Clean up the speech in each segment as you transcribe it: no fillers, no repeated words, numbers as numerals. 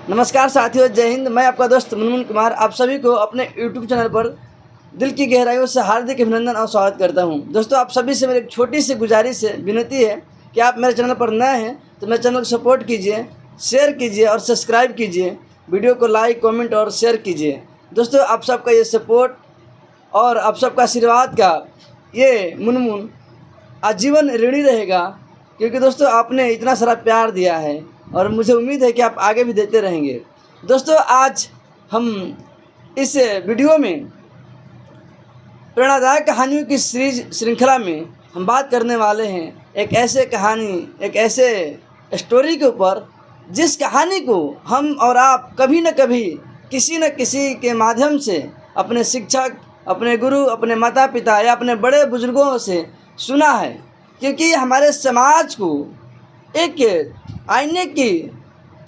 नमस्कार साथियों, जय हिंद। मैं आपका दोस्त मुनमुन कुमार आप सभी को अपने यूट्यूब चैनल पर दिल की गहराइयों से हार्दिक अभिनंदन और स्वागत करता हूं। दोस्तों, आप सभी से मेरी एक छोटी सी गुजारिश है, विनती है कि आप मेरे चैनल पर नए हैं तो मेरे चैनल को सपोर्ट कीजिए, शेयर कीजिए और सब्सक्राइब कीजिए। वीडियो को लाइक, कमेंट और शेयर कीजिए। दोस्तों, आप सबका ये सपोर्ट और आप सबका आशीर्वाद का ये मुनमुन आजीवन ऋणी रहेगा, क्योंकि दोस्तों आपने इतना सारा प्यार दिया है और मुझे उम्मीद है कि आप आगे भी देते रहेंगे। दोस्तों, आज हम इस वीडियो में प्रेरणादायक कहानियों की सीरीज श्रृंखला में हम बात करने वाले हैं एक ऐसे स्टोरी के ऊपर, जिस कहानी को हम और आप कभी न कभी किसी न किसी के माध्यम से अपने शिक्षक, अपने गुरु, अपने माता पिता या अपने बड़े बुजुर्गों से सुना है, क्योंकि ये हमारे समाज को एक आईने की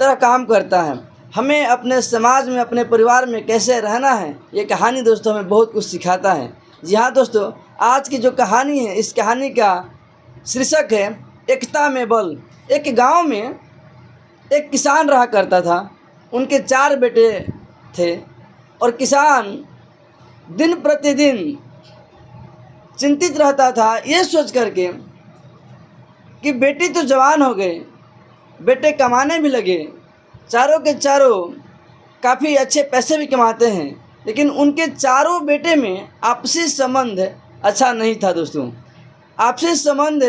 तरह काम करता है। हमें अपने समाज में, अपने परिवार में कैसे रहना है, ये कहानी दोस्तों हमें बहुत कुछ सिखाता है। जी हाँ दोस्तों, आज की जो कहानी है, इस कहानी का शीर्षक है एकता में बल। एक गांव में एक किसान रहा करता था। उनके 4 बेटे थे और किसान दिन प्रतिदिन चिंतित रहता था, ये सोच करके कि बेटी तो जवान हो गए, बेटे कमाने भी लगे, चारों के चारों काफ़ी अच्छे पैसे भी कमाते हैं, लेकिन उनके चारों बेटे में आपसी संबंध अच्छा नहीं था। दोस्तों, आपसी संबंध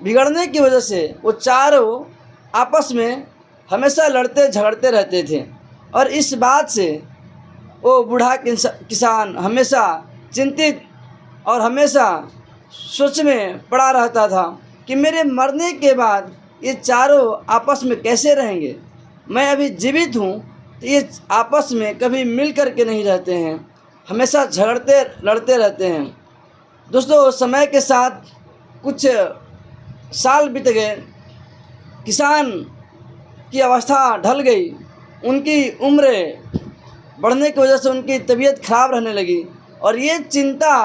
बिगड़ने की वजह से वो चारों आपस में हमेशा लड़ते झगड़ते रहते थे और इस बात से वो बूढ़ा किसान हमेशा चिंतित और हमेशा सोच में पड़ा रहता था कि मेरे मरने के बाद ये चारों आपस में कैसे रहेंगे। मैं अभी जीवित हूँ तो ये आपस में कभी मिल कर के नहीं रहते हैं, हमेशा झगड़ते लड़ते रहते हैं। दोस्तों, समय के साथ कुछ साल बीत गए, किसान की अवस्था ढल गई, उनकी उम्र बढ़ने की वजह से उनकी तबीयत खराब रहने लगी और ये चिंता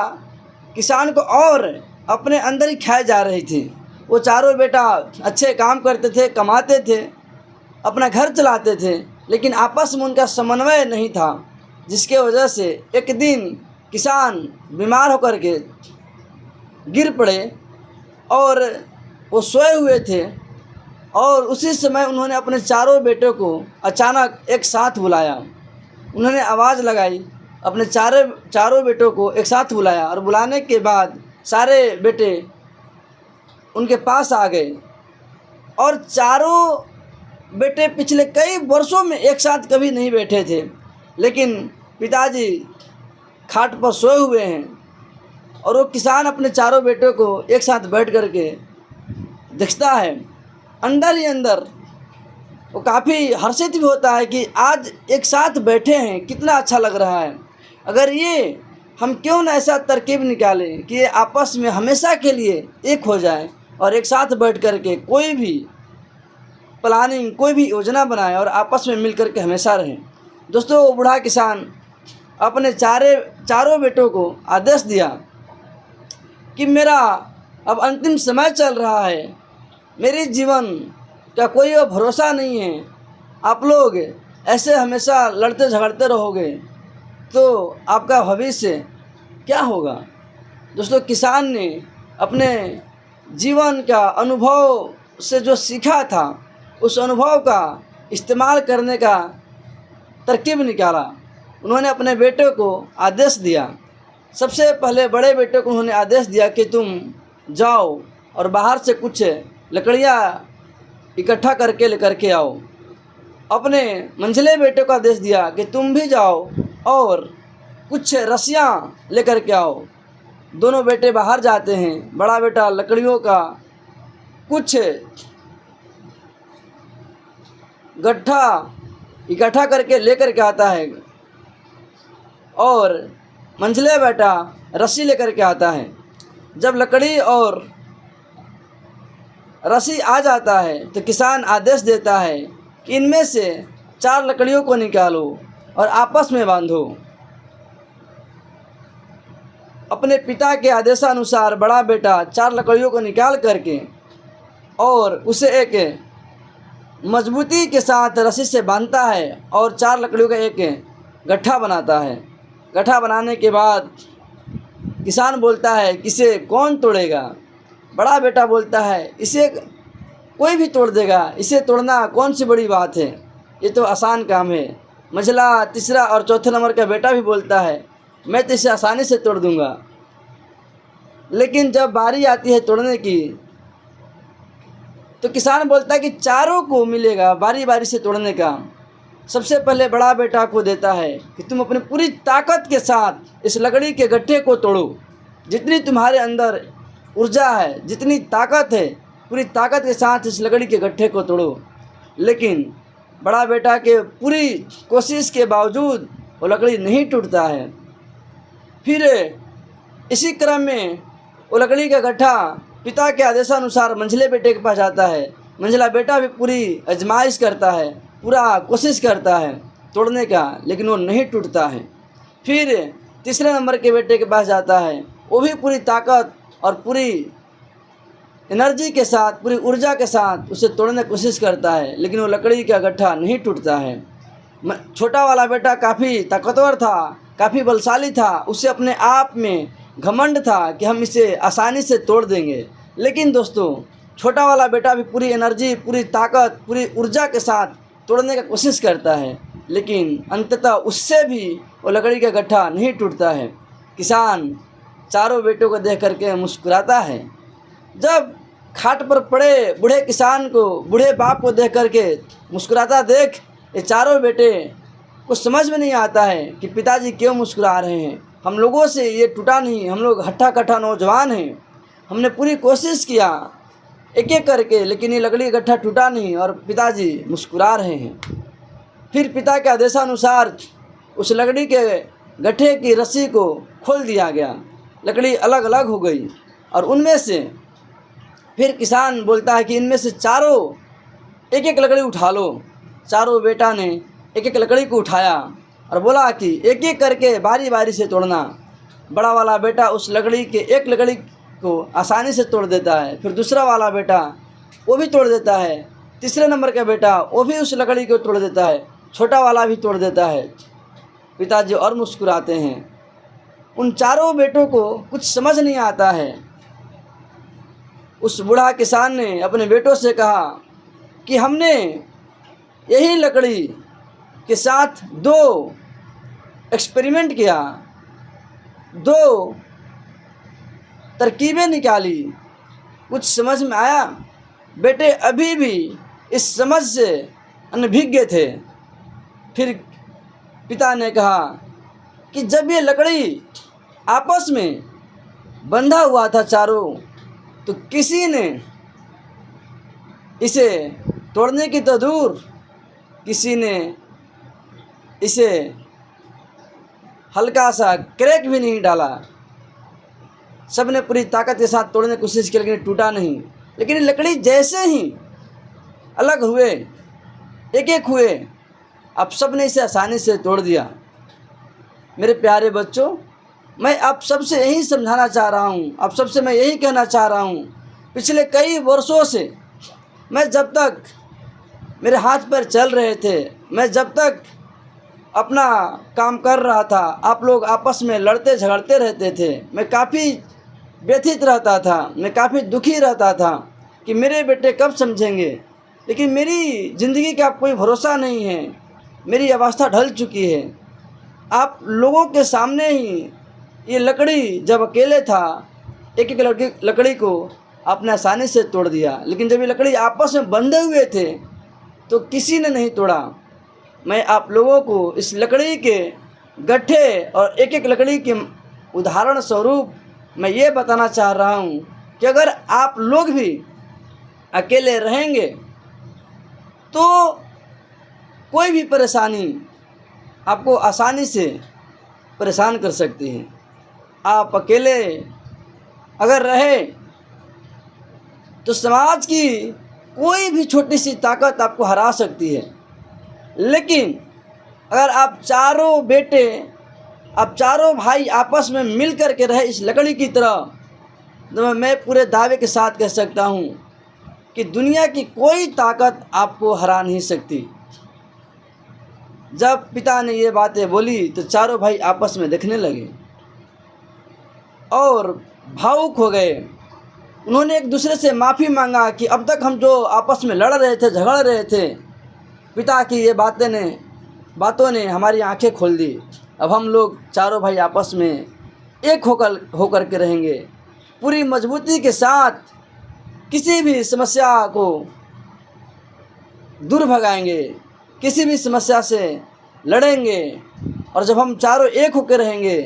किसान को और अपने अंदर ही खाए जा रही थी। वो चारों बेटा अच्छे काम करते थे, कमाते थे, अपना घर चलाते थे, लेकिन आपस में उनका समन्वय नहीं था, जिसके वजह से एक दिन किसान बीमार होकर के गिर पड़े और वो सोए हुए थे और उसी समय उन्होंने अपने चारों बेटों को अचानक एक साथ बुलाया। उन्होंने आवाज़ लगाई, अपने चारों बेटों को एक साथ बुलाया और बुलाने के बाद सारे बेटे उनके पास आ गए और चारों बेटे पिछले कई वर्षों में एक साथ कभी नहीं बैठे थे, लेकिन पिताजी खाट पर सोए हुए हैं और वो किसान अपने चारों बेटों को एक साथ बैठ कर के देखता है। अंदर ही अंदर वो काफ़ी हर्षित भी होता है कि आज एक साथ बैठे हैं, कितना अच्छा लग रहा है। अगर ये हम क्यों ना ऐसा तरकीब निकालें कि ये आपस में हमेशा के लिए एक हो जाए और एक साथ बैठ कर के कोई भी प्लानिंग, कोई भी योजना बनाए और आपस में मिल कर के हमेशा रहें। दोस्तों, वो बूढ़ा किसान अपने चारों बेटों को आदेश दिया कि मेरा अब अंतिम समय चल रहा है, मेरे जीवन का कोई भरोसा नहीं है, आप लोग ऐसे हमेशा लड़ते झगड़ते रहोगे तो आपका भविष्य क्या होगा। दोस्तों, किसान ने अपने जीवन का अनुभव से जो सीखा था, उस अनुभव का इस्तेमाल करने का तरकीब निकाला। उन्होंने अपने बेटे को आदेश दिया। सबसे पहले बड़े बेटे को उन्होंने आदेश दिया कि तुम जाओ और बाहर से कुछ लकड़ियाँ इकट्ठा करके लेकर के आओ। अपने मंझले बेटे को आदेश दिया कि तुम भी जाओ और कुछ रस्सियाँ लेकर के आओ। दोनों बेटे बाहर जाते हैं। बड़ा बेटा लकड़ियों का कुछ गट्ठा इकट्ठा करके लेकर के आता है और मंझले बेटा रस्सी लेकर के आता है। जब लकड़ी और रस्सी आ जाता है तो किसान आदेश देता है कि इनमें से 4 लकड़ियों को निकालो और आपस में बांधो। अपने पिता के आदेशानुसार बड़ा बेटा 4 लकड़ियों को निकाल करके और उसे एक मजबूती के साथ रस्सी से बांधता है और 4 लकड़ियों का एक गट्ठा बनाता है। गट्ठा बनाने के बाद किसान बोलता है कि इसे कौन तोड़ेगा। बड़ा बेटा बोलता है इसे कोई भी तोड़ देगा, इसे तोड़ना कौन सी बड़ी बात है, ये तो आसान काम है। मंझला, तीसरा और चौथे नंबर का बेटा भी बोलता है मैं तो इसे आसानी से तोड़ दूंगा। लेकिन जब बारी आती है तोड़ने की तो किसान बोलता है कि चारों को मिलेगा बारी बारी से तोड़ने का। सबसे पहले बड़ा बेटा को देता है कि तुम अपनी पूरी ताकत के साथ इस लकड़ी के गट्ठे को तोड़ो। जितनी तुम्हारे अंदर ऊर्जा है, जितनी ताकत है, पूरी ताकत के साथ इस लकड़ी के गट्ठे को तोड़ो। लेकिन बड़ा बेटा के पूरी कोशिश के बावजूद वो लकड़ी नहीं टूटता है। फिर इसी क्रम में वो लकड़ी का गट्ठा पिता के आदेशानुसार मंझले बेटे के पास जाता है। मंझला बेटा भी पूरी आजमाइश करता है, पूरा कोशिश करता है तोड़ने का, लेकिन वो नहीं टूटता है। फिर तीसरे नंबर के बेटे के पास जाता है, वो भी पूरी ताकत और पूरी एनर्जी के साथ, पूरी ऊर्जा के साथ उसे तोड़ने की कोशिश करता है, लेकिन वो लकड़ी का गट्ठा नहीं टूटता है। छोटा वाला बेटा काफ़ी ताकतवर था, काफ़ी बलशाली था, उसे अपने आप में घमंड था कि हम इसे आसानी से तोड़ देंगे। लेकिन दोस्तों, छोटा वाला बेटा भी पूरी एनर्जी, पूरी ताकत, पूरी ऊर्जा के साथ तोड़ने की कोशिश करता है, लेकिन अंततः उससे भी वो लकड़ी का गट्ठा नहीं टूटता है। किसान चारों बेटों को देख करके मुस्कुराता है। जब खाट पर पड़े बूढ़े किसान को, बूढ़े बाप को देख करके मुस्कुराता देख ये चारों बेटे को समझ में नहीं आता है कि पिताजी क्यों मुस्कुरा रहे हैं। हम लोगों से ये टूटा नहीं, हम लोग हट्ठा कट्ठा नौजवान हैं, हमने पूरी कोशिश किया एक एक करके, लेकिन ये लकड़ी का गट्ठा टूटा नहीं और पिताजी मुस्कुरा रहे हैं। फिर पिता के आदेशानुसार उस लकड़ी के गट्ठे की रस्सी को खोल दिया गया, लकड़ी अलग अलग हो गई और उनमें से फिर किसान बोलता है कि इनमें से चारों एक एक लकड़ी उठा लो। चारों बेटा ने एक एक लकड़ी को उठाया और बोला कि एक एक करके बारी बारी से तोड़ना। बड़ा वाला बेटा उस लकड़ी के एक लकड़ी को आसानी से तोड़ देता है, फिर दूसरा वाला बेटा वो भी तोड़ देता है, तीसरे नंबर का बेटा वो भी उस लकड़ी को तोड़ देता है, छोटा वाला भी तोड़ देता है। पिताजी और मुस्कुराते हैं। उन चारों बेटों को कुछ समझ नहीं आता है। उस बूढ़ा किसान ने अपने बेटों से कहा कि हमने यही लकड़ी के साथ 2 एक्सपेरिमेंट किया, 2 तरकीबें निकाली, कुछ समझ में आया। बेटे अभी भी इस समझ से अनभिज्ञ थे। फिर पिता ने कहा कि जब ये लकड़ी आपस में बंधा हुआ था चारों, तो किसी ने इसे तोड़ने की तो दूर, किसी ने इसे हल्का सा क्रैक भी नहीं डाला। सब ने पूरी ताकत के साथ तोड़ने की कोशिश की, लेकिन टूटा नहीं। लेकिन लकड़ी जैसे ही अलग हुए, एक एक हुए, अब सब ने इसे आसानी से तोड़ दिया। मेरे प्यारे बच्चों, मैं आप सबसे यही समझाना चाह रहा हूँ, आप सबसे मैं यही कहना चाह रहा हूँ। पिछले कई वर्षों से मैं जब तक मेरे हाथ पैर चल रहे थे, मैं जब तक अपना काम कर रहा था, आप लोग आपस में लड़ते झगड़ते रहते थे, मैं काफ़ी व्यथित रहता था, मैं काफ़ी दुखी रहता था कि मेरे बेटे कब समझेंगे। लेकिन मेरी ज़िंदगी का कोई भरोसा नहीं है, मेरी अवस्था ढल चुकी है। आप लोगों के सामने ही ये लकड़ी जब अकेले था, एक एक लकड़ी को आपने आसानी से तोड़ दिया, लेकिन जब ये लकड़ी आपस में बंधे हुए थे तो किसी ने नहीं तोड़ा। मैं आप लोगों को इस लकड़ी के गट्ठे और एक एक लकड़ी के उदाहरण स्वरूप मैं ये बताना चाह रहा हूँ कि अगर आप लोग भी अकेले रहेंगे तो कोई भी परेशानी आपको आसानी से परेशान कर सकती है। आप अकेले अगर रहे तो समाज की कोई भी छोटी सी ताकत आपको हरा सकती है। लेकिन अगर आप चारों बेटे, आप चारों भाई आपस में मिल कर के रहे इस लकड़ी की तरह, तो मैं पूरे दावे के साथ कह सकता हूँ कि दुनिया की कोई ताकत आपको हरा नहीं सकती। जब पिता ने ये बातें बोली तो चारों भाई आपस में देखने लगे और भावुक हो गए। उन्होंने एक दूसरे से माफ़ी मांगा कि अब तक हम जो आपस में लड़ रहे थे, झगड़ रहे थे, पिता की ये बातों ने हमारी आंखें खोल दी। अब हम लोग चारों भाई आपस में एक होकर के रहेंगे, पूरी मजबूती के साथ किसी भी समस्या को दूर भगाएंगे, किसी भी समस्या से लड़ेंगे। और जब हम चारों एक होकर रहेंगे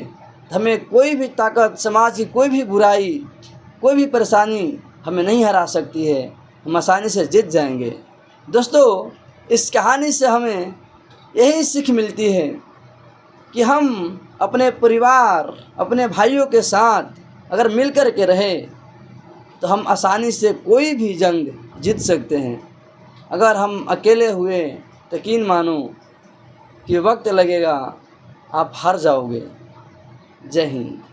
तो हमें कोई भी ताकत, समाज की कोई भी बुराई, कोई भी परेशानी हमें नहीं हरा सकती है, हम आसानी से जीत जाएंगे। दोस्तों, इस कहानी से हमें यही सीख मिलती है कि हम अपने परिवार, अपने भाइयों के साथ अगर मिल कर के रहें तो हम आसानी से कोई भी जंग जीत सकते हैं। अगर हम अकेले हुए तो यकीन मानो कि वक्त लगेगा, आप हार जाओगे। जय हिंद।